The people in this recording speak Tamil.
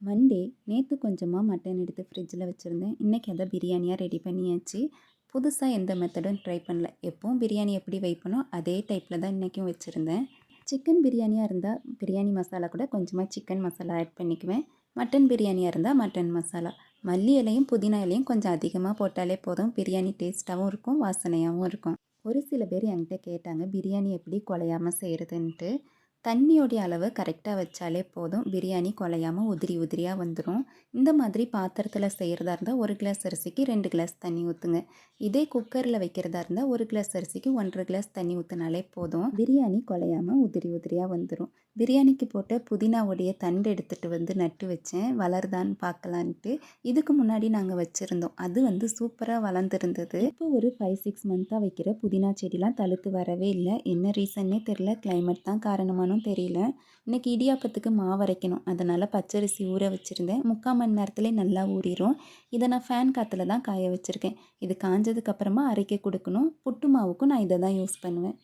மண்டே நேற்று கொஞ்சமாக மட்டன் எடுத்து ஃப்ரிட்ஜில் வச்சுருந்தேன். இன்றைக்கி அதை பிரியாணியாக ரெடி பண்ணியாச்சு. புதுசாக எந்த மெத்தடும் ட்ரை பண்ணல. எப்பவும் பிரியாணி எப்படி வைப்பனோ அதே டைப்பில் தான் இன்றைக்கும் வச்சுருந்தேன். சிக்கன் பிரியாணியாக இருந்தால் பிரியாணி மசாலா கூட கொஞ்சமாக சிக்கன் மசாலா ஆட் பண்ணிக்குவேன். மட்டன் பிரியாணியாக இருந்தால் மட்டன் மசாலா. மல்லி இலையும் புதினா இலையும் கொஞ்சம் அதிகமாக போட்டாலே போதும். பிரியாணி டேஸ்ட்டாகவும் இருக்கும், வாசனையாகவும் இருக்கும். ஒரு சில பேர் என்கிட்ட கேட்டாங்க பிரியாணி எப்படி குழையாமல் செய்கிறதுன்ட்டு. தண்ணியோடைய அளவு கரெக்டாக வச்சாலே போதும். பிரியாணி குழையாமல் உதிரி உதிரியாக வந்துடும். இந்த மாதிரி பாத்திரத்தில் செய்கிறதா இருந்தால் 1 கிளாஸ் அரிசிக்கு 2 கிளாஸ் தண்ணி ஊற்றுங்க. இதே குக்கரில் வைக்கிறதா இருந்தால் 1 கிளாஸ் அரிசிக்கு 1½ கிளாஸ் தண்ணி ஊற்றினாலே போதும். பிரியாணி குழையாமல் உதிரி உதிரியாக வந்துடும். பிரியாணிக்கு போட்ட புதினாவுடைய தண்டு எடுத்துகிட்டு வந்து நட்டு வச்சேன், வளருதான்னு பார்க்கலான்ட்டு. இதுக்கு முன்னாடி நாங்கள் வச்சுருந்தோம். அது சூப்பராக வளர்ந்துருந்தது. இப்போ ஒரு 5-6 மந்த்தாக வைக்கிற புதினா செடிலாம் தழுத்து வரவே இல்லை. என்ன ரீசன்னே தெரில, கிளைமேட் தான் காரணமானு தெரியல. இன்றைக்கி இடியாப்பத்துக்கு மாவு அரைக்கணும். அதனால் பச்சரிசி ஊற வச்சுருந்தேன். 3/4 மணி நேரத்துலேயே நல்லா ஊறிடும். இதை நான் ஃபேன் காற்றுல தான் காய வச்சுருக்கேன். இது காஞ்சதுக்கப்புறமா அரைக்க கொடுக்கணும். புட்டு மாவுக்கும் நான் இதை தான் யூஸ் பண்ணுவேன்.